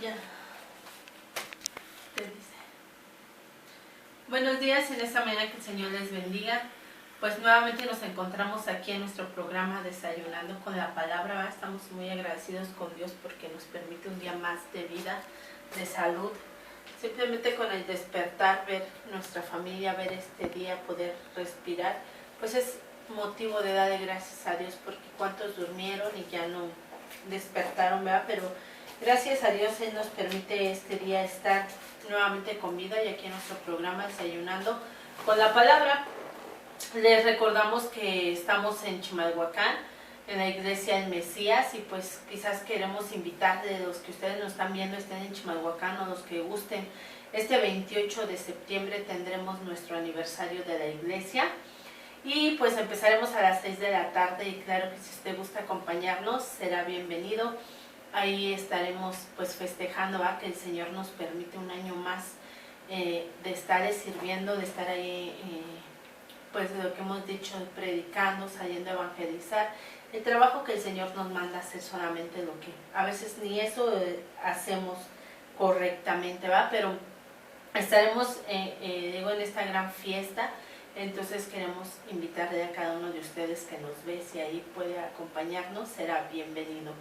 Ya. Te dice. Buenos días, en esta mañana que el Señor les bendiga. Pues nuevamente nos encontramos aquí en nuestro programa Desayunando con la Palabra, ¿verdad? Estamos muy agradecidos con Dios porque nos permite un día más de vida, de salud. Simplemente con el despertar, ver nuestra familia, ver este día, poder respirar, pues es motivo de darle gracias a Dios, porque cuántos durmieron y ya no despertaron, ¿verdad? Pero gracias a Dios Él nos permite este día estar nuevamente con vida y aquí en nuestro programa Desayunando con la Palabra. Les recordamos que estamos en Chimalhuacán, en la iglesia del Mesías, y pues quizás queremos invitar de los que ustedes nos están viendo estén en Chimalhuacán o los que gusten. Este 28 de septiembre tendremos nuestro aniversario de la iglesia y pues empezaremos a las 6 de la tarde y claro que si usted gusta acompañarnos será bienvenido. Ahí estaremos pues festejando, ¿va? Que el Señor nos permite un año más de estar sirviendo, de estar ahí pues de lo que hemos dicho, predicando, saliendo a evangelizar, el trabajo que el Señor nos manda hacer, solamente lo que a veces ni eso hacemos correctamente, ¿va? Pero estaremos digo, en esta gran fiesta. Entonces queremos invitarle a cada uno de ustedes que nos ve, si ahí puede acompañarnos, será bienvenido.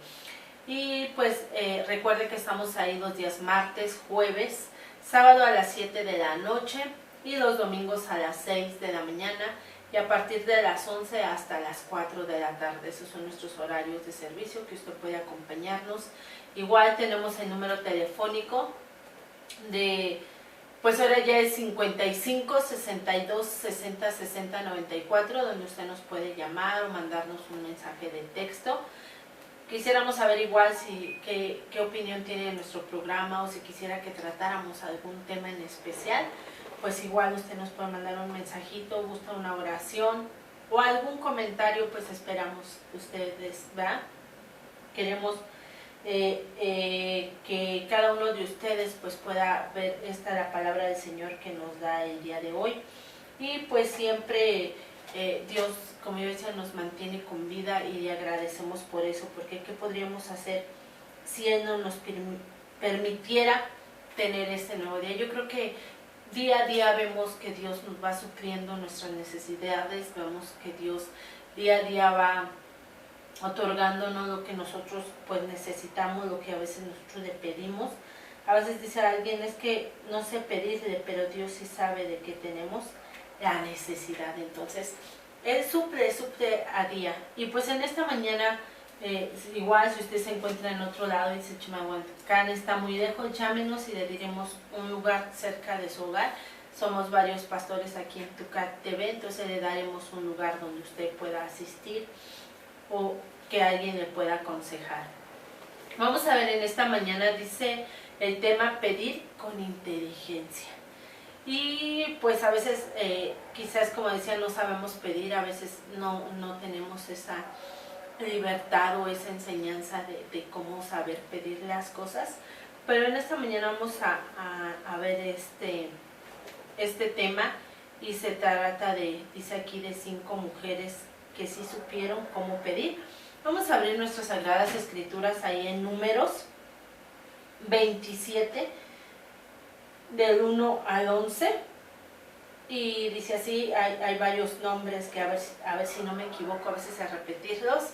Y pues recuerde que estamos ahí los días martes, jueves, sábado a las 7 de la noche y los domingos a las 6 de la mañana y a partir de las 11 hasta las 4 de la tarde. Esos son nuestros horarios de servicio que usted puede acompañarnos. Igual tenemos el número telefónico de, pues ahora ya es 55 62 60 60 94, donde usted nos puede llamar o mandarnos un mensaje de texto. Quisiéramos saber igual qué opinión tiene de nuestro programa o si quisiera que tratáramos algún tema en especial. Pues igual usted nos puede mandar un mensajito, gusta una oración o algún comentario, pues esperamos ustedes, ¿verdad? Queremos que cada uno de ustedes pues pueda ver la palabra del Señor que nos da el día de hoy. Y pues siempre Dios, como yo decía, nos mantiene con vida y le agradecemos por eso, porque ¿qué podríamos hacer si Él no nos permitiera tener este nuevo día? Yo creo que día a día vemos que Dios nos va supliendo nuestras necesidades, vemos que Dios día a día va otorgándonos lo que nosotros pues necesitamos, lo que a veces nosotros le pedimos. A veces dice alguien, es que no sé pedirle, pero Dios sí sabe de qué tenemos la necesidad. Entonces, Él suple a día. Y pues en esta mañana, igual si usted se encuentra en otro lado y dice, Chimalhuacán está muy lejos, llámenos y le diremos un lugar cerca de su hogar. Somos varios pastores aquí en Tucat TV, entonces le daremos un lugar donde usted pueda asistir o que alguien le pueda aconsejar. Vamos a ver en esta mañana, dice el tema pedir con inteligencia. Y pues a veces quizás, como decía, no sabemos pedir, a veces no tenemos esa libertad o esa enseñanza de cómo saber pedir las cosas, pero en esta mañana vamos a ver este tema y se trata dice aquí, de 5 mujeres que sí supieron cómo pedir. Vamos a abrir nuestras Sagradas Escrituras ahí en Números 27, del 1 al 11, y dice así, hay varios nombres que a ver si no me equivoco, a veces al repetirlos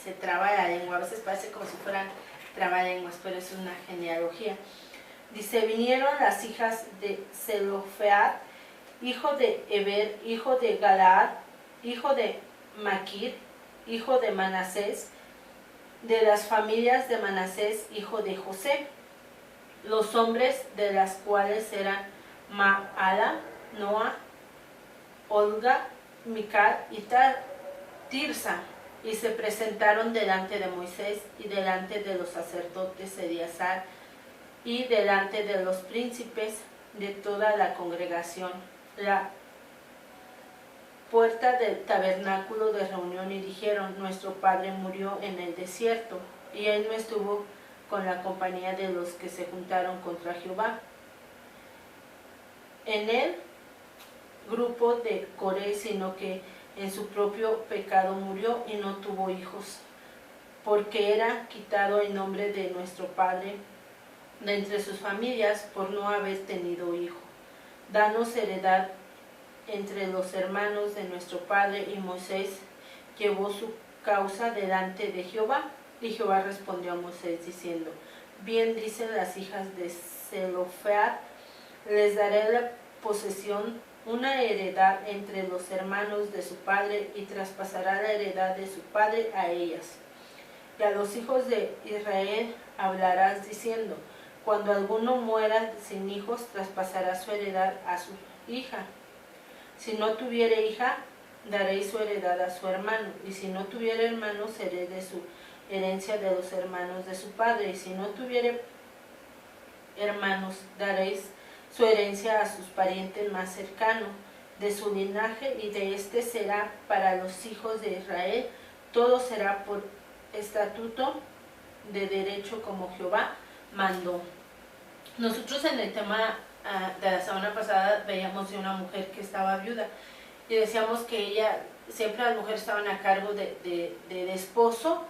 se traba la lengua, a veces parece como si fueran trabalenguas, pero es una genealogía. Dice, vinieron las hijas de Zelofead, hijo de Eber, hijo de Galaad, hijo de Maquir, hijo de Manasés, de las familias de Manasés, hijo de José, los hombres de las cuales eran Maala, Noa, Olga, Mical y Tirsa, y se presentaron delante de Moisés y delante de los sacerdotes Eleazar y delante de los príncipes de toda la congregación, la puerta del tabernáculo de reunión, y dijeron, nuestro padre murió en el desierto, y él no estuvo con la compañía de los que se juntaron contra Jehová. En el grupo de Coré, sino que en su propio pecado murió y no tuvo hijos, porque era quitado el nombre de nuestro padre de entre sus familias por no haber tenido hijo. Danos heredad entre los hermanos de nuestro padre. Y Moisés llevó su causa delante de Jehová. Y Jehová respondió a Moisés diciendo: bien dicen las hijas de Zelofead, les daré la posesión, una heredad entre los hermanos de su padre, y traspasará la heredad de su padre a ellas. Y a los hijos de Israel hablarás diciendo: cuando alguno muera sin hijos, traspasará su heredad a su hija. Si no tuviere hija, daréis su heredad a su hermano, y si no tuviere hermanos, herede su herencia de los hermanos de su padre, y si no tuviere hermanos, daréis su herencia a sus parientes más cercanos de su linaje, y de este será para los hijos de Israel, todo será por estatuto de derecho como Jehová mandó. Nosotros en el tema de la semana pasada veíamos de una mujer que estaba viuda y decíamos que ella, siempre las mujeres estaban a cargo del esposo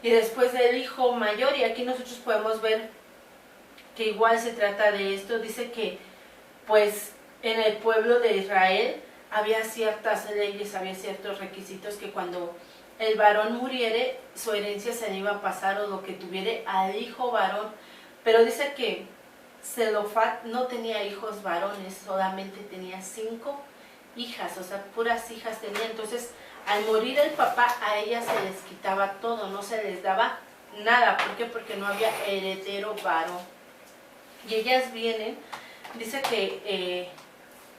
y después del hijo mayor, y aquí nosotros podemos ver que igual se trata de esto. Dice que pues en el pueblo de Israel había ciertas leyes, había ciertos requisitos, que cuando el varón muriere, su herencia se le iba a pasar, o lo que tuviere, al hijo varón. Pero dice que Zelofat no tenía hijos varones, solamente tenía 5 hijas, o sea, puras hijas tenía. Entonces, al morir el papá, a ellas se les quitaba todo, no se les daba nada. ¿Por qué? Porque no había heredero varón. Y ellas vienen, dice que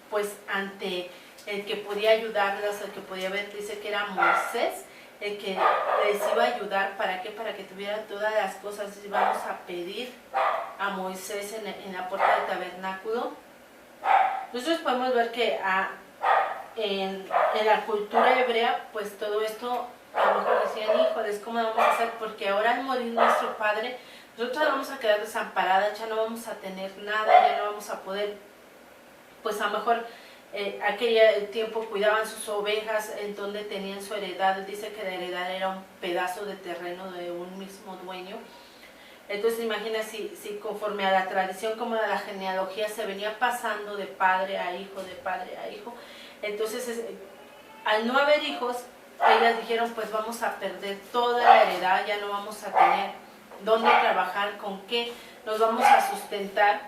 pues ante el que podía ayudarlas, el que podía ver, dice que era Moisés, el que les iba a ayudar. ¿Para qué? Para que tuvieran todas las cosas. Y vamos a pedir a Moisés en la puerta del tabernáculo. Nosotros podemos ver que en la cultura hebrea, pues todo esto, a lo mejor decían: híjoles, ¿cómo vamos a hacer? Porque ahora al morir nuestro padre, nosotros vamos a quedar desamparadas, ya no vamos a tener nada, ya no vamos a poder, pues a lo mejor aquel tiempo cuidaban sus ovejas, en donde tenían su heredad. Dice que la heredad era un pedazo de terreno de un mismo dueño. Entonces imagina si conforme a la tradición, como a la genealogía, se venía pasando de padre a hijo, de padre a hijo. Entonces al no haber hijos, ellas dijeron: pues vamos a perder toda la heredad, ya no vamos a tener dónde trabajar, con qué nos vamos a sustentar.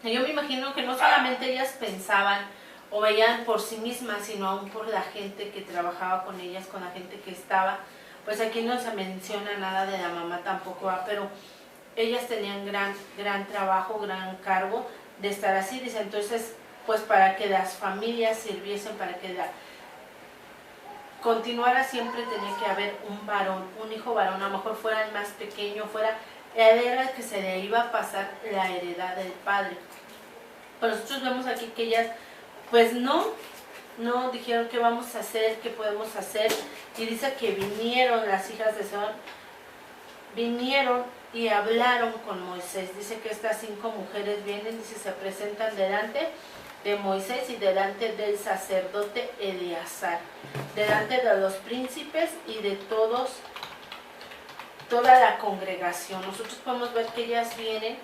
Y yo me imagino que no solamente ellas pensaban o veían por sí mismas, sino aún por la gente que trabajaba con ellas, con la gente que estaba. Pues aquí no se menciona nada de la mamá tampoco, pero ellas tenían gran trabajo, gran cargo de estar así. Dice, entonces, pues para que las familias sirviesen, para que continuara, siempre tenía que haber un varón, un hijo varón. A lo mejor fuera el más pequeño, él era el que se le iba a pasar la heredad del padre. Pero nosotros vemos aquí que ellas, pues no dijeron qué vamos a hacer, qué podemos hacer. Y dice que vinieron las hijas de Seón, vinieron y hablaron con Moisés. Dice que estas 5 mujeres vienen y se presentan delante de Moisés y delante del sacerdote Eleazar, delante de los príncipes y de toda la congregación. Nosotros podemos ver que ellas vienen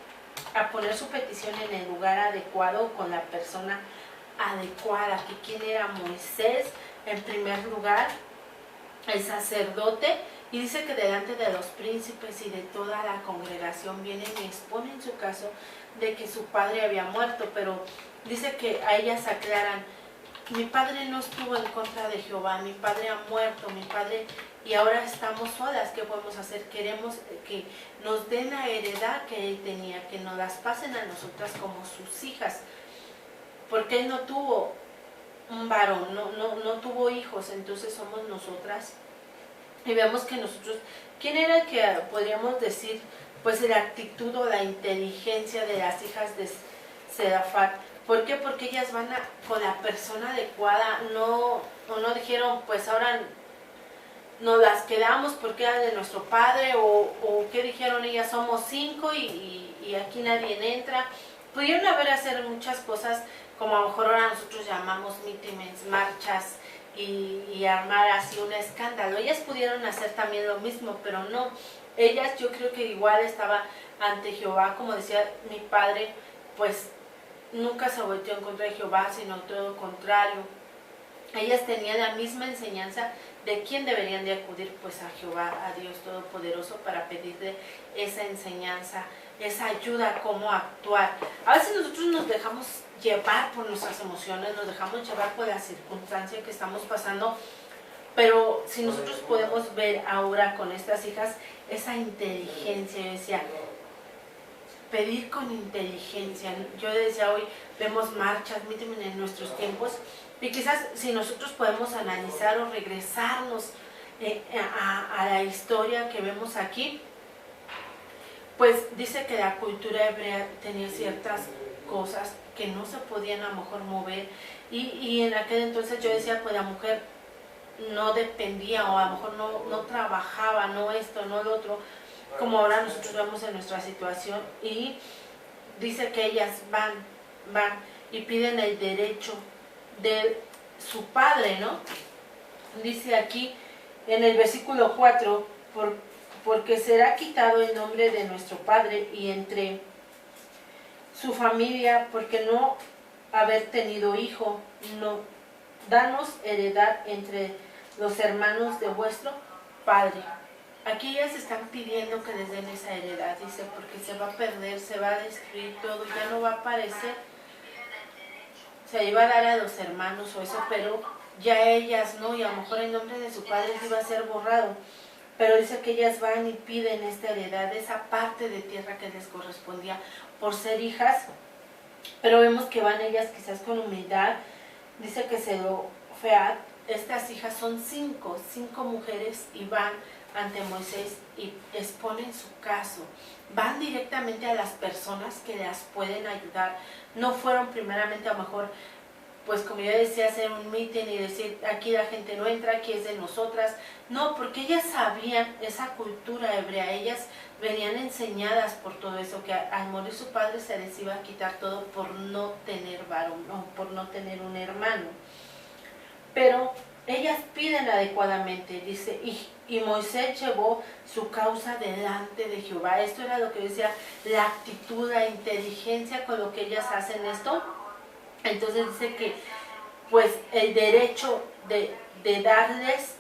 a poner su petición en el lugar adecuado, con la persona adecuada. Que quién era Moisés, en primer lugar, el sacerdote, y dice que delante de los príncipes y de toda la congregación vienen y exponen su caso de que su padre había muerto. Pero dice que a ellas aclaran: mi padre no estuvo en contra de Jehová, mi padre ha muerto, mi padre, y ahora estamos solas, ¿qué podemos hacer? Queremos que nos den la heredad que él tenía, que nos las pasen a nosotras como sus hijas, porque él no tuvo un varón, no tuvo hijos, entonces somos nosotras. Y vemos que nosotros, ¿quién era el que podríamos decir, pues la actitud o la inteligencia de las hijas de Zelofead? ¿Por qué? Porque ellas van con la persona adecuada. No dijeron, pues ahora nos las quedamos porque era de nuestro padre, o ¿qué dijeron ellas? Somos 5 y aquí nadie entra. Pudieron hacer muchas cosas, como a lo mejor ahora nosotros llamamos mítines, marchas, y armar así un escándalo. Ellas pudieron hacer también lo mismo, pero no. ellas yo creo que igual estaba ante Jehová, como decía mi padre, pues nunca se volteó en contra de Jehová, sino todo lo contrario. Ellas tenían la misma enseñanza de quién deberían de acudir, pues a Jehová, a Dios Todopoderoso, para pedirle esa enseñanza, esa ayuda, cómo actuar. A veces nosotros nos dejamos llevar por nuestras emociones, nos dejamos llevar por la circunstancia que estamos pasando, pero si nosotros podemos ver ahora con estas hijas esa inteligencia, yo decía, pedir con inteligencia. Yo decía hoy, vemos marchas, mírenme en nuestros tiempos, y quizás si nosotros podemos analizar o regresarnos a la historia que vemos aquí, pues dice que la cultura hebrea tenía ciertas cosas que no se podían a lo mejor mover, y en aquel entonces yo decía, pues la mujer no dependía, o a lo mejor no trabajaba, no esto, no lo otro, como ahora nosotros vemos en nuestra situación, y dice que ellas van y piden el derecho de su padre, ¿no? Dice aquí en el versículo 4, porque será quitado el nombre de nuestro padre y entre su familia, porque no haber tenido hijo, no, danos heredad entre los hermanos de vuestro padre. Aquí ellas están pidiendo que les den esa heredad, dice, porque se va a perder, se va a destruir todo, ya no va a aparecer. Se iba a dar a los hermanos o eso, pero ya ellas no, y a lo mejor el nombre de su padre iba a ser borrado. Pero dice que ellas van y piden esta heredad, esa parte de tierra que les correspondía por ser hijas, pero vemos que van ellas quizás con humildad. Dice que Zelofehad, estas hijas son cinco mujeres, y van ante Moisés y exponen su caso. Van directamente a las personas que las pueden ayudar. No fueron primeramente a lo mejor, pues como yo decía, hacer un meeting y decir, aquí la gente no entra, aquí es de nosotras. No, porque ellas sabían esa cultura hebrea, ellas venían enseñadas por todo eso, que al morir su padre se les iba a quitar todo por no tener varón, o por no tener un hermano. Pero ellas piden adecuadamente, dice, y Moisés llevó su causa delante de Jehová. Esto era lo que decía, la actitud, la inteligencia con lo que ellas hacen esto. Entonces dice que pues el derecho de darles,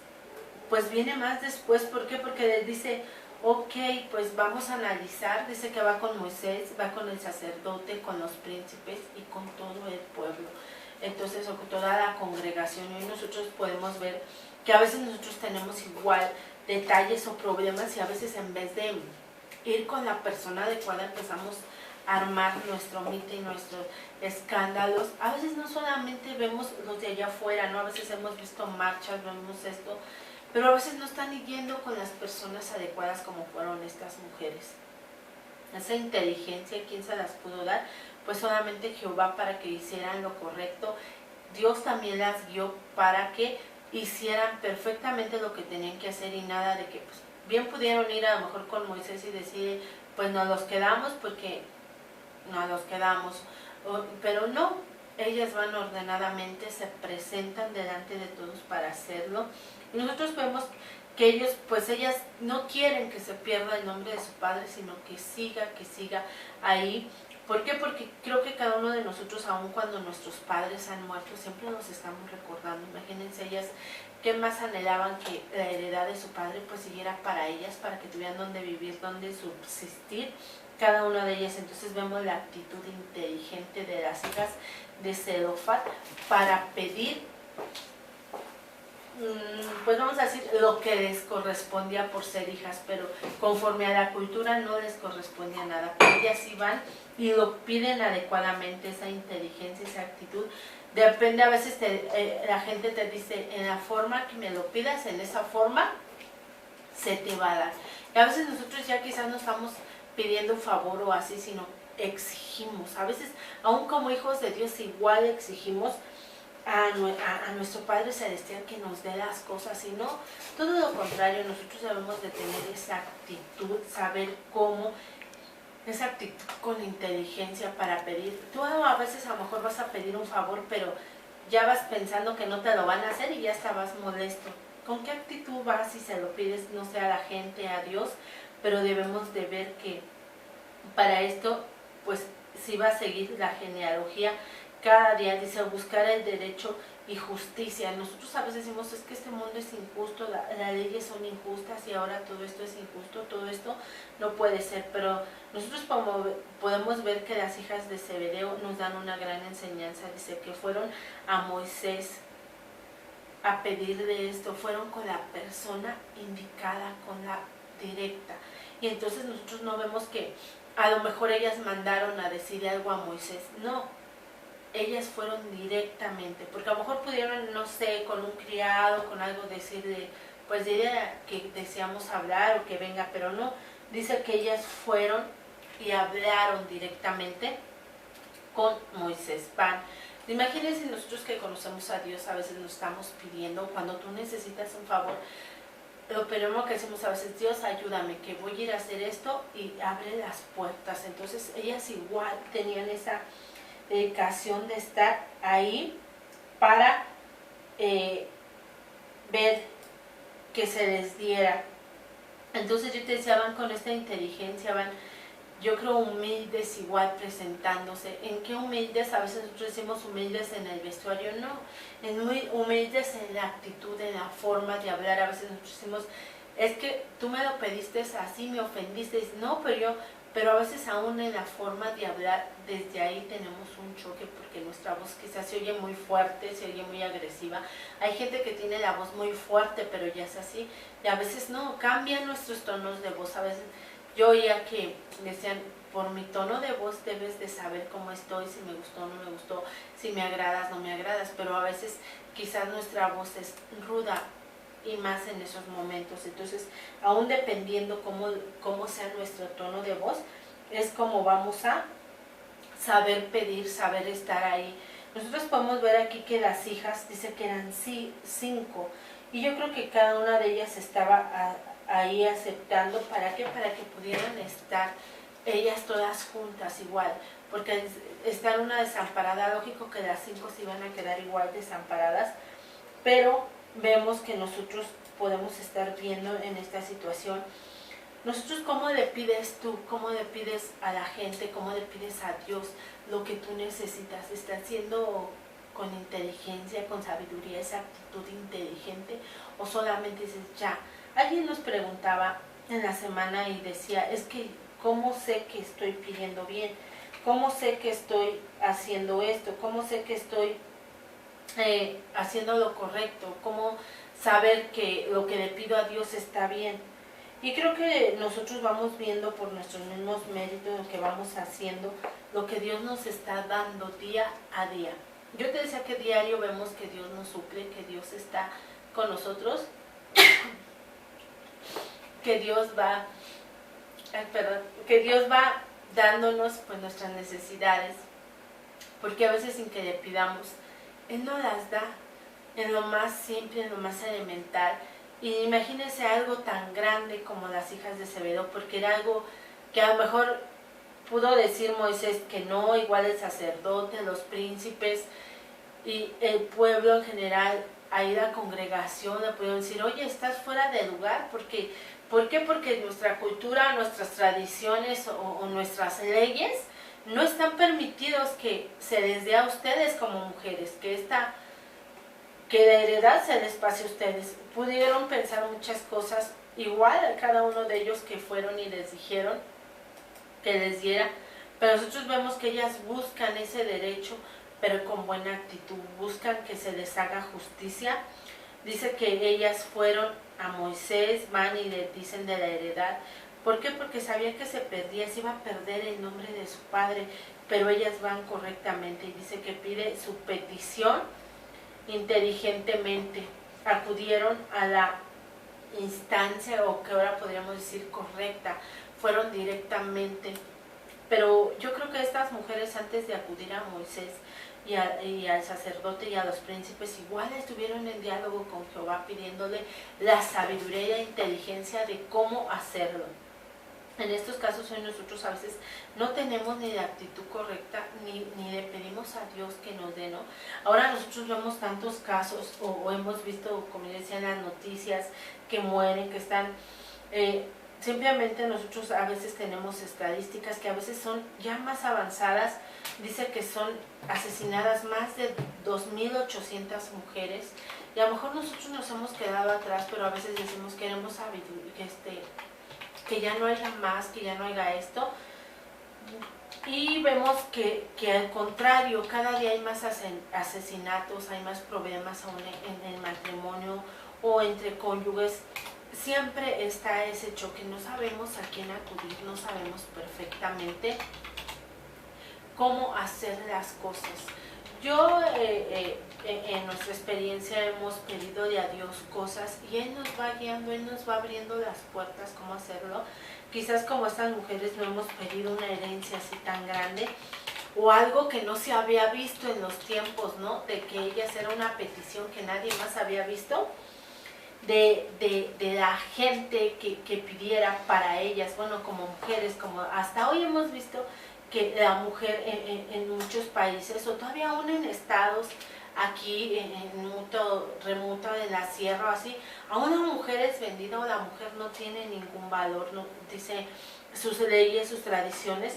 pues viene más después. ¿Por qué? Porque les dice, ok, pues vamos a analizar. Dice que va con Moisés, va con el sacerdote, con los príncipes y con todo el pueblo. Entonces, o con toda la congregación. Y hoy nosotros podemos ver que a veces nosotros tenemos igual detalles o problemas, y a veces en vez de ir con la persona adecuada empezamos a armar nuestro meeting, nuestros escándalos. A veces no solamente vemos los de allá afuera, ¿no? A veces hemos visto marchas, vemos esto, pero a veces no están yendo con las personas adecuadas como fueron estas mujeres. Esa inteligencia, ¿quién se las pudo dar? Pues solamente Jehová, para que hicieran lo correcto. Dios también las guió para que hicieran perfectamente lo que tenían que hacer, y nada de que pues, bien pudieron ir a lo mejor con Moisés y decir, pues nos los quedamos porque nos los quedamos, pero no, ellas van ordenadamente, se presentan delante de todos para hacerlo. Y nosotros vemos que ellos, pues ellas no quieren que se pierda el nombre de su padre, sino que siga ahí. ¿Por qué? Porque creo que cada uno de nosotros, aun cuando nuestros padres han muerto, siempre nos estamos recordando. Imagínense ellas, ¿qué más anhelaban? Que la heredad de su padre pues siguiera para ellas, para que tuvieran donde vivir, donde subsistir, cada una de ellas. Entonces vemos la actitud inteligente de las hijas de Zelofehad para pedir, pues vamos a decir, lo que les correspondía por ser hijas, pero conforme a la cultura no les correspondía nada. Pero ellas iban y lo piden adecuadamente, esa inteligencia, esa actitud. Depende, a veces la gente te dice, en la forma que me lo pidas, en esa forma se te va a dar. Y a veces nosotros ya quizás no estamos pidiendo un favor o así, sino exigimos. A veces, aún como hijos de Dios, igual exigimos a nuestro Padre Celestial que nos dé las cosas, y no, todo lo contrario. Nosotros debemos de tener esa actitud, saber cómo, esa actitud con inteligencia para pedir. Tú a veces a lo mejor vas a pedir un favor, pero ya vas pensando que no te lo van a hacer y ya estabas molesto. ¿Con qué actitud vas si se lo pides, no sé, a la gente, a Dios? pero debemos de ver que para esto, pues si va a seguir la genealogía, cada día dice buscar el derecho y justicia. Nosotros a veces decimos, es que este mundo es injusto, las leyes son injustas y ahora todo esto es injusto, todo esto no puede ser, pero nosotros podemos ver que las hijas de Zebedeo nos dan una gran enseñanza. Dice que fueron a Moisés a pedirle esto, fueron con la persona indicada, con la directa, y entonces nosotros no vemos que a lo mejor ellas mandaron a decir algo a Moisés, no, ellas fueron directamente, porque a lo mejor pudieron, no sé, con un criado, con algo decirle, pues dile que deseamos hablar o que venga, pero no, dice que ellas fueron y hablaron directamente con Moisés. Imagínense nosotros que conocemos a Dios, a veces nos estamos pidiendo, cuando tú necesitas un favor, lo primero que decimos a veces, Dios ayúdame, que voy a ir a hacer esto, y abre las puertas. Entonces ellas igual tenían esa dedicación de estar ahí para ver que se les diera. Entonces yo te decía, van con esta inteligencia, van, yo creo, humildes igual presentándose. ¿En qué humildes? A veces nosotros decimos humildes en el vestuario, no, es muy humildes en la actitud, en la forma de hablar. A veces nosotros decimos, es que tú me lo pediste así, me ofendiste, no, pero a veces aún en la forma de hablar, desde ahí tenemos un choque, porque nuestra voz quizás se oye muy fuerte, se oye muy agresiva. Hay gente que tiene la voz muy fuerte, pero ya es así, y a veces no, cambian nuestros tonos de voz. A veces yo oía que decían, por mi tono de voz debes de saber cómo estoy, si me gustó o no me gustó, si me agradas o no me agradas, pero a veces quizás nuestra voz es ruda, y más en esos momentos. Entonces, aún dependiendo cómo sea nuestro tono de voz, es como vamos a saber pedir, saber estar ahí. Nosotros podemos ver aquí que las hijas, dice que eran 5, y yo creo que cada una de ellas estaba ahí aceptando. ¿Para qué? Para que pudieran estar ellas todas juntas igual, porque estar una desamparada, lógico que las 5 se iban a quedar igual desamparadas, pero vemos que nosotros podemos estar viendo en esta situación. Nosotros, ¿cómo le pides tú? ¿Cómo le pides a la gente? ¿Cómo le pides a Dios lo que tú necesitas? ¿Estás haciendo con inteligencia, con sabiduría, esa actitud inteligente? ¿O solamente dices, ya? Alguien nos preguntaba en la semana y decía, es que ¿cómo sé que estoy pidiendo bien? ¿Cómo sé que estoy haciendo esto? ¿Cómo sé que estoy haciendo lo correcto? ¿Cómo saber que lo que le pido a Dios está bien? Y creo que nosotros vamos viendo por nuestros mismos méritos, lo que vamos haciendo, lo que Dios nos está dando día a día. Yo te decía que diario vemos que Dios nos suple, que Dios está con nosotros, que Dios va dándonos pues nuestras necesidades, porque a veces sin que le pidamos, Él nos las da en lo más simple, en lo más elemental. Y imagínense algo tan grande como las hijas de Zebedeo, porque era algo que a lo mejor pudo decir Moisés que no, igual el sacerdote, los príncipes y el pueblo en general, ahí la congregación le pudieron decir, oye, estás fuera de lugar. ¿Por qué? Porque nuestra cultura, nuestras tradiciones o nuestras leyes no están permitidos que se les dé a ustedes como mujeres, que la heredad se les pase a ustedes. Pudieron pensar muchas cosas, igual a cada uno de ellos que fueron y les dijeron que les diera, pero nosotros vemos que ellas buscan ese derecho, pero con buena actitud, buscan que se les haga justicia. Dice que ellas fueron a Moisés, van y le dicen de la heredad. ¿Por qué? Porque sabían que se perdía, se iba a perder el nombre de su padre, pero ellas van correctamente, y dice que pide su petición inteligentemente. Acudieron a la instancia, o que ahora podríamos decir correcta, fueron directamente. Pero yo creo que estas mujeres, antes de acudir a Moisés y al sacerdote y a los príncipes, igual estuvieron en diálogo con Jehová, pidiéndole la sabiduría y la inteligencia de cómo hacerlo. En estos casos hoy nosotros a veces no tenemos ni la actitud correcta, ni le pedimos a Dios que nos dé, ¿no? Ahora nosotros vemos tantos casos, o hemos visto, como decía en las noticias, que mueren, que están simplemente nosotros a veces tenemos estadísticas que a veces son ya más avanzadas. Dice que son asesinadas más de 2.800 mujeres. Y a lo mejor nosotros nos hemos quedado atrás, pero a veces decimos queremos que ya no haya más, que ya no haya esto. Y vemos que al contrario, cada día hay más asesinatos, hay más problemas aún en el matrimonio o entre cónyuges. Siempre está ese choque, no sabemos a quién acudir, no sabemos perfectamente cómo hacer las cosas. Yo en nuestra experiencia hemos pedido de a Dios cosas y Él nos va guiando, Él nos va abriendo las puertas cómo hacerlo. Quizás como estas mujeres no hemos pedido una herencia así tan grande o algo que no se había visto en los tiempos, ¿no? De que ellas era una petición que nadie más había visto. De la gente que pidiera para ellas, bueno, como mujeres, como hasta hoy hemos visto que la mujer en muchos países, o todavía aún en estados aquí en mucho remoto de la sierra o así, aún la mujer es vendida o la mujer no tiene ningún valor, no, dice sus leyes, sus tradiciones,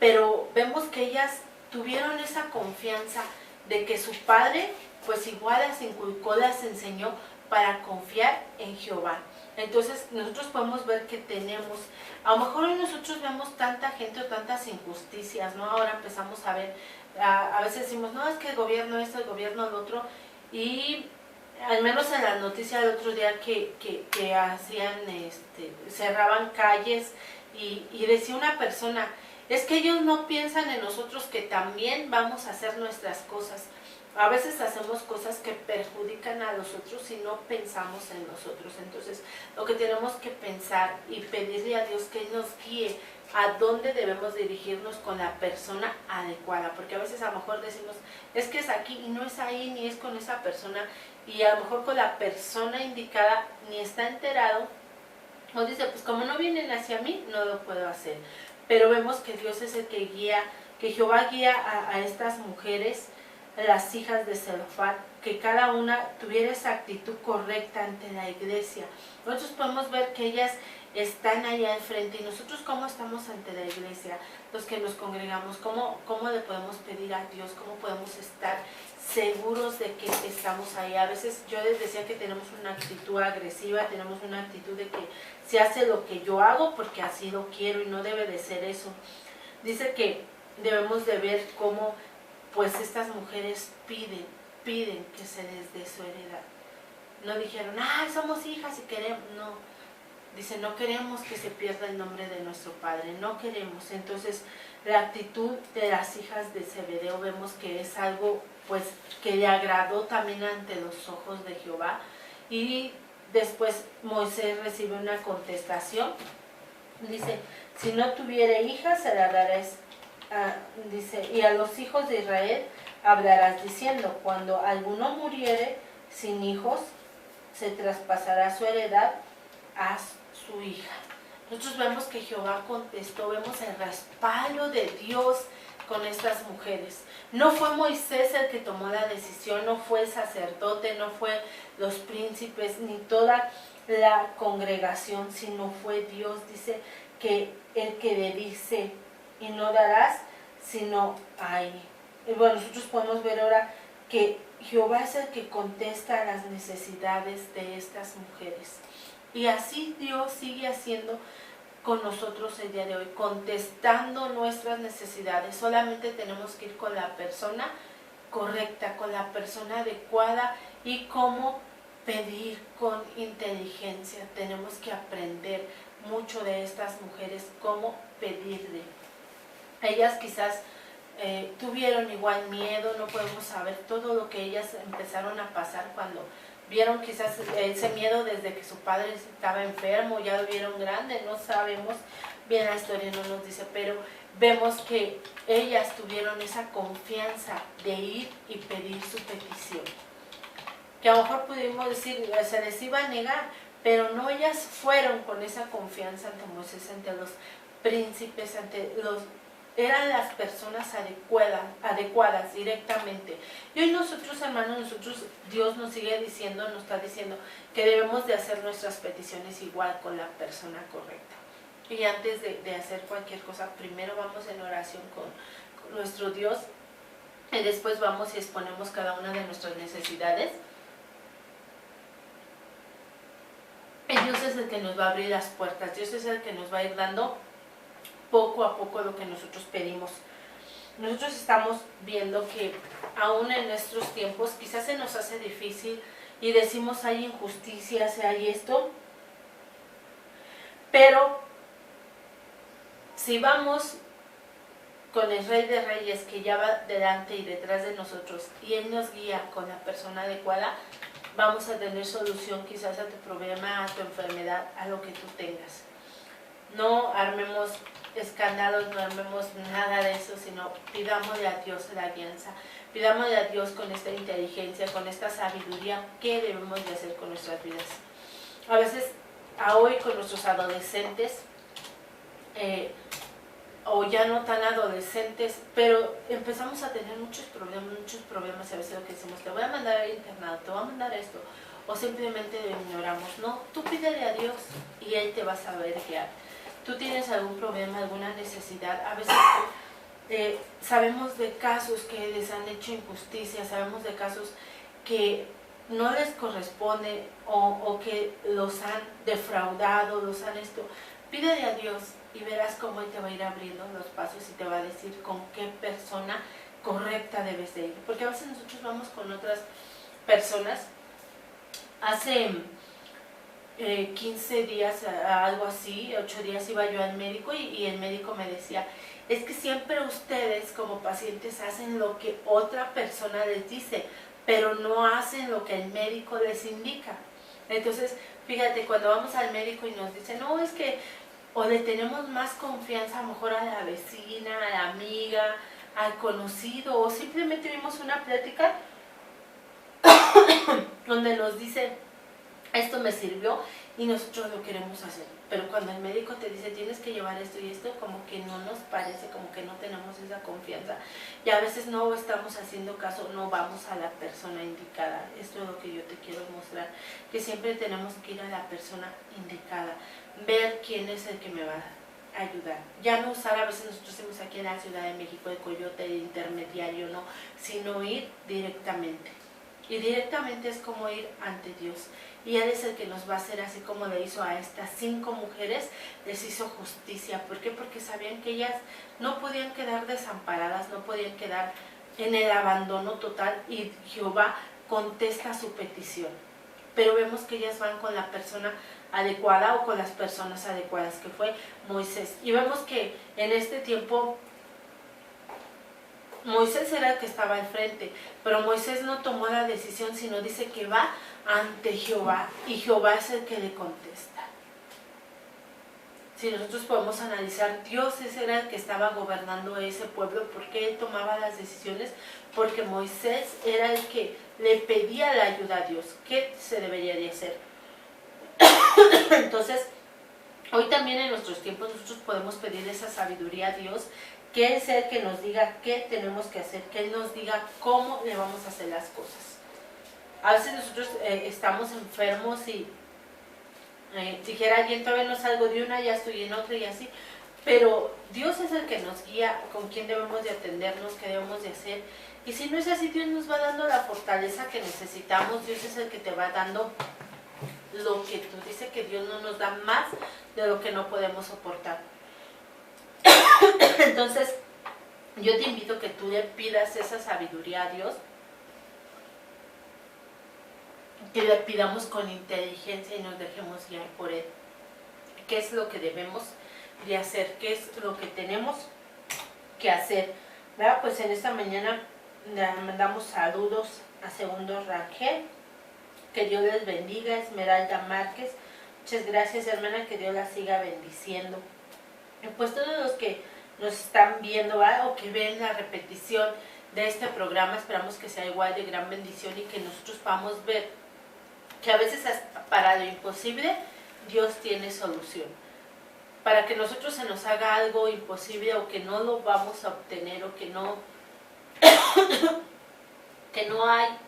pero vemos que ellas tuvieron esa confianza de que su padre pues igual las inculcó, las enseñó para confiar en Jehová. Entonces nosotros podemos ver que tenemos, a lo mejor hoy nosotros vemos tanta gente o tantas injusticias, ¿no? Ahora empezamos a ver, a veces decimos, no, es que el gobierno esto, el gobierno lo otro, y al menos en la noticia del otro día que hacían, cerraban calles y decía una persona, es que ellos no piensan en nosotros que también vamos a hacer nuestras cosas. A veces hacemos cosas que perjudican a los otros y no pensamos en nosotros. Entonces, lo que tenemos que pensar y pedirle a Dios que Él nos guíe a dónde debemos dirigirnos con la persona adecuada. Porque a veces a lo mejor decimos, es que es aquí y no es ahí, ni es con esa persona. Y a lo mejor con la persona indicada ni está enterado. O dice, pues como no vienen hacia mí, no lo puedo hacer. Pero vemos que Dios es el que guía, que Jehová guía a estas mujeres, las hijas de Zelofat, que cada una tuviera esa actitud correcta ante la iglesia. Nosotros podemos ver que ellas están allá al frente y nosotros cómo estamos ante la iglesia, los que nos congregamos, cómo le podemos pedir a Dios, cómo podemos estar seguros de que estamos ahí. A veces yo les decía que tenemos una actitud agresiva, tenemos una actitud de que se hace lo que yo hago porque así lo quiero y no debe de ser eso. Dice que debemos de ver cómo pues estas mujeres piden que se les dé su heredad. No dijeron, somos hijas y queremos, no. Dice, no queremos que se pierda el nombre de nuestro Padre, no queremos. Entonces, la actitud de las hijas de Zebedeo vemos que es algo pues que le agradó también ante los ojos de Jehová. Y después Moisés recibe una contestación. Dice, si no tuviere hijas, se la darás. Dice, y a los hijos de Israel hablarás diciendo, cuando alguno muriere sin hijos, se traspasará su heredad a su hija. Nosotros vemos que Jehová contestó, vemos el respaldo de Dios con estas mujeres. No fue Moisés el que tomó la decisión, no fue el sacerdote, no fue los príncipes, ni toda la congregación, sino fue Dios. Dice que el que le dice, y no darás, sino hay. Y bueno, nosotros podemos ver ahora que Jehová es el que contesta a las necesidades de estas mujeres. Y así Dios sigue haciendo con nosotros el día de hoy, contestando nuestras necesidades. Solamente tenemos que ir con la persona correcta, con la persona adecuada y cómo pedir con inteligencia. Tenemos que aprender mucho de estas mujeres, cómo pedirle. Ellas quizás tuvieron igual miedo, no podemos saber todo lo que ellas empezaron a pasar cuando vieron quizás ese miedo desde que su padre estaba enfermo, ya lo vieron grande, no sabemos bien la historia, no nos dice, pero vemos que ellas tuvieron esa confianza de ir y pedir su petición. Que a lo mejor pudimos decir, se les iba a negar, pero no, ellas fueron con esa confianza ante Moisés, ante los príncipes, eran las personas adecuadas directamente. Y hoy nosotros, hermanos, Dios nos sigue diciendo, nos está diciendo que debemos de hacer nuestras peticiones igual con la persona correcta. Y antes de hacer cualquier cosa, primero vamos en oración con nuestro Dios y después vamos y exponemos cada una de nuestras necesidades. Y Dios es el que nos va a abrir las puertas, Dios es el que nos va a ir dando poco a poco lo que nosotros pedimos. Nosotros estamos viendo que aún en nuestros tiempos quizás se nos hace difícil y decimos hay injusticias, hay esto, pero si vamos con el Rey de Reyes que ya va delante y detrás de nosotros y Él nos guía con la persona adecuada, vamos a tener solución quizás a tu problema, a tu enfermedad, a lo que tú tengas. No armemos escándalos, no armemos nada de eso, sino pidámosle a Dios la guianza, pidámosle a Dios con esta inteligencia, con esta sabiduría, qué debemos de hacer con nuestras vidas. A veces, a hoy con nuestros adolescentes, o ya no tan adolescentes, pero empezamos a tener muchos problemas y a veces lo que decimos, te voy a mandar al internado, te voy a mandar esto, o simplemente lo ignoramos. No, tú pídele a Dios y Él te va a saber guiar. Tú tienes algún problema, alguna necesidad, a veces sabemos de casos que les han hecho injusticia, sabemos de casos que no les corresponde o que los han defraudado, los han esto. Pídele a Dios y verás cómo Él te va a ir abriendo los pasos y te va a decir con qué persona correcta debes de ir. Porque a veces nosotros vamos con otras personas. Hace 15 días, algo así, 8 días iba yo al médico y el médico me decía, es que siempre ustedes como pacientes hacen lo que otra persona les dice, pero no hacen lo que el médico les indica. Entonces, fíjate, cuando vamos al médico y nos dicen, no, es que o le tenemos más confianza a lo mejor a la vecina, a la amiga, al conocido, o simplemente vimos una plática donde nos dice, esto me sirvió y nosotros lo queremos hacer. Pero cuando el médico te dice, tienes que llevar esto y esto, como que no nos parece, como que no tenemos esa confianza. Y a veces no estamos haciendo caso, no vamos a la persona indicada. Esto es lo que yo te quiero mostrar, que siempre tenemos que ir a la persona indicada, ver quién es el que me va a ayudar. Ya no usar, a veces nosotros hacemos aquí en la Ciudad de México el coyote, el intermediario, no, sino ir directamente. Y directamente es como ir ante Dios. Y Él es el que nos va a hacer así como le hizo a estas 5 mujeres, les hizo justicia. ¿Por qué? Porque sabían que ellas no podían quedar desamparadas, no podían quedar en el abandono total y Jehová contesta su petición. Pero vemos que ellas van con la persona adecuada o con las personas adecuadas, que fue Moisés. Y vemos que en este tiempo Moisés era el que estaba al frente, pero Moisés no tomó la decisión, sino dice que va ante Jehová y Jehová es el que le contesta. Si nosotros podemos analizar, Dios era el que estaba gobernando ese pueblo. ¿Por qué Él tomaba las decisiones? Porque Moisés era el que le pedía la ayuda a Dios. ¿Qué se debería de hacer? Entonces, hoy también en nuestros tiempos nosotros podemos pedir esa sabiduría a Dios, que Él sea el que nos diga qué tenemos que hacer, que Él nos diga cómo le vamos a hacer las cosas. A veces nosotros estamos enfermos y dijera alguien, todavía no salgo de una, ya estoy en otra y así, pero Dios es el que nos guía con quién debemos de atendernos, qué debemos de hacer. Y si no es así, Dios nos va dando la fortaleza que necesitamos. Dios es el que te va dando lo que tú dices, que Dios no nos da más de lo que no podemos soportar. Entonces, yo te invito a que tú le pidas esa sabiduría a Dios, que le pidamos con inteligencia y nos dejemos guiar por Él. ¿Qué es lo que debemos de hacer? ¿Qué es lo que tenemos que hacer? ¿Verdad? Pues en esta mañana le mandamos saludos a Segundo Rangel. Que Dios les bendiga. Esmeralda Márquez, muchas gracias, hermana, que Dios la siga bendiciendo. Y pues todos los que nos están viendo, ¿verdad? O que ven la repetición de este programa, esperamos que sea igual de gran bendición y que nosotros podamos ver que a veces para lo imposible Dios tiene solución. Para que nosotros se nos haga algo imposible o que no lo vamos a obtener o que no hay